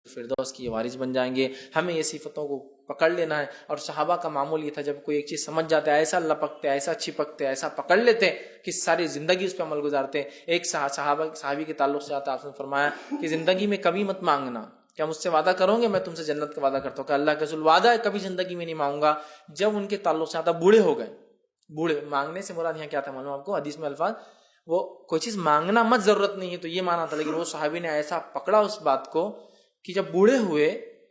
फिरदौस की वारिस बन जाएंगे। हमें ये सिफतों को पकड़ लेना है। और सहाबा का मामूल ये था, जब कोई एक चीज़ समझ जाते हैं ऐसा लपकते, ऐसा चिपकते, ऐसा पकड़ लेते कि सारी ज़िंदगी उस पर अमल गुजारते। एक साहबी के ताल्लुक से आता, आपने फरमाया कि ज़िंदगी में कभी मत मांगना, क्या मुझसे वादा करोगे, मैं तुमसे जन्नत का वादा करता हूँ। कि अल्लाह के रसूल वादा है कभी ज़िंदगी में नहीं मांगूंगा। जब उनके ताल्लुक से आता, बूढ़े हो गए। बूढ़े मांगने से मुराद यहाँ क्या था मालूम आपको? हदीस में अल्फाज, वो कोई चीज़ मांगना मत ज़रूरत नहीं है तो ये माना था, लेकिन वो सहाबी ने ऐसा पकड़ा उस बात को कि जब बूढ़े हुए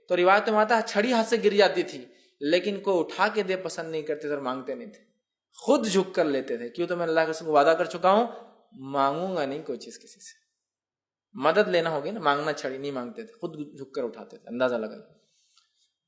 तो रिवायत में आता है छड़ी हाथ से गिर जाती थी, लेकिन कोई उठा के दे पसंद नहीं करते थे और मांगते नहीं थे, खुद झुक कर लेते थे। क्यों? तो मैं अल्लाह के रसूल को वादा कर चुका हूं, मांगूंगा नहीं कोई चीज किसी से। मदद लेना होगी ना, मांगना छड़ी नहीं मांगते थे, खुद झुक कर उठाते थे। अंदाजा लगाइए।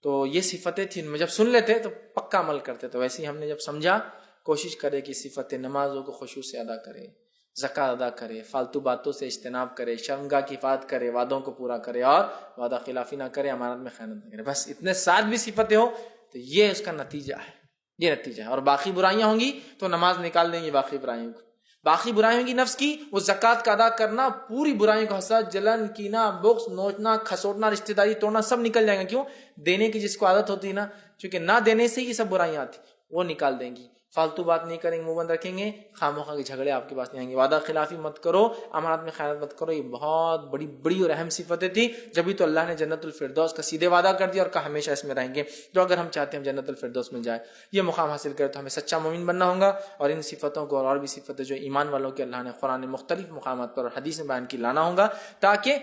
तो ये सिफतें थी, इनमें जब सुन लेते तो पक्का अमल करते। तो वैसे ही हमने जब समझा, कोशिश करे कि सिफतें, नमाजों को खुशू से अदा करे, ज़कात अदा करे, फालतू बातों से इज्तनाब करे, शर्मगाह की हिफाजत करे, वादों को पूरा करे और वादा खिलाफी ना करे, अमानत में खयानत ना करे। बस इतने साथ भी सिफतें हो तो ये उसका नतीजा है, ये नतीजा है। और बाकी बुराइयां होंगी तो नमाज निकाल देंगी बाकी बुराइयों को। बाकी बुराइयों की नफ्स की, वो ज़कात का अदा करना, पूरी बुराइयों का हसद, जलन, कीना, बुग़्ज़, नोचना, खसोटना, रिश्तेदारी तोड़ना, सब निकल जाएगा। क्यों? देने की जिसको आदत होती है ना, क्योंकि ना देने से ही सब बुराइयां आती, वो निकाल देंगी। फालतू बात नहीं करेंगे, मुंह बंद रखेंगे, खामोखा के झगड़े आपके पास नहीं आएंगे। वादा खिलाफी मत करो, अमानत में खयानत मत करो। ये बहुत बड़ी बड़ी और अहम सिफतें थी, जब तो अल्लाह ने जन्नतुल फिरदौस का सीधे वादा कर दिया और कहा हमेशा इसमें रहेंगे। तो अगर हम चाहते हैं जन्नतुल फिरदौस मिल जाए, ये मुकाम हासिल करे, तो हमें सच्चा मोमिन बनना होगा। और इन सिफतों को और भी सिफतें जो ईमान वालों के अल्लाह ने कुरान में मुख्तलिफ मुकामात पर और हदीस में बयान की लाना होगा, ताकि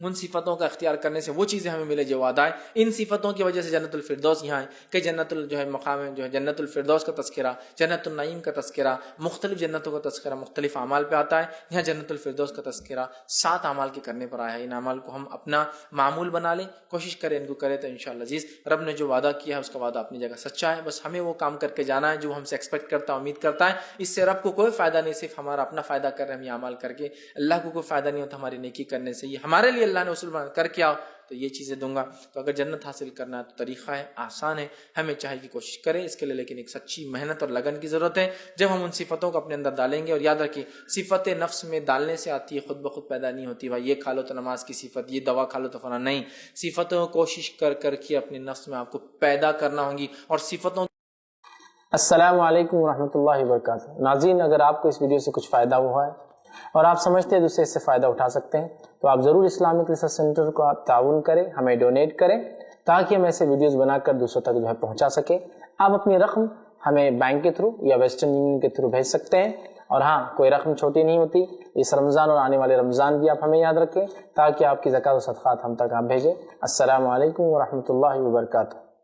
उन सिफतों का इख्तियार करने से वो चीज़ें हमें मिले जो वादा है। इन सिफतों की वजह से जन्नतुल फिरदौस यहाँ है कि जन्नतुल जो है मकाम है, जो है जन्नतुल फिरदौस का तस्करा, जन्नतुल नईम का तस्करा, मुख्तलिफ जन्नतों का तस्करा मुख्तलिफ अमाल पे आता है। यहाँ जन्नतुल फिरदौस का तस्करा 7 अमाल के करने पर आया है। इन अमाल को हम अपना मामूल बना लें, कोशिश करें इनको करें, तो इंशाअल्लाह अज़ीज़ रब ने जो वादा किया है उसका वादा अपनी जगह सच्चा है। बस हमें वो काम करके जाना है जो हमसे एक्सपेक्ट करता है, उम्मीद करता है। इससे रब को कोई फ़ायदा नहीं, सिर्फ हमारा अपना फ़ायदा कर रहे हैं हम ये अमाल करके। अल्लाह को कोई फ़ायदा नहीं होता हमारी नेकी करने से। ये हमारे लिए अल्लाह ने उसूल कर क्या हो तो ये चीज़ें दूंगा। तो अगर जन्नत हासिल करना है तो तरीक़ा है, आसान है, हमें चाहिए कि कोशिश करें इसके लिए, लेकिन एक सच्ची मेहनत और लगन की ज़रूरत है। जब हम उन सिफतों को अपने अंदर डालेंगे, और याद रखिए सिफत नफ्स में डालने से आती है, खुद ब खुद पैदा नहीं होती। भाई ये खा लो तो नमाज की सिफत, ये दवा खा लो तो फला नहीं। सिफतों को कोशिश कर करके अपने नफ्स में आपको पैदा करना होगी। और सिफतों अस्सलामु अलैकुम वरहमतुल्लाहि वबरकातुहू। नाज़रीन, अगर आपको इस वीडियो से कुछ फ़ायदा हुआ है और आप समझते हैं दूसरे इससे फ़ायदा उठा सकते हैं, तो आप ज़रूर इस्लामिक रिसर्च सेंटर को आप ताउन करें, हमें डोनेट करें, ताकि हम ऐसे वीडियोज़ बनाकर दूसरों तक जो है पहुँचा सकें। आप अपनी रकम हमें बैंक के थ्रू या वेस्टर्न यूनियन के थ्रू भेज सकते हैं। और हाँ, कोई रकम छोटी नहीं होती। इस रमज़ान और आने वाले रमज़ान भी आप हमें याद रखें, ताकि आपकी ज़कात और सदक़ात हम तक आप भेजें। अस्सलामु अलैकुम वरहमतुल्लाहि वबरकातुहू।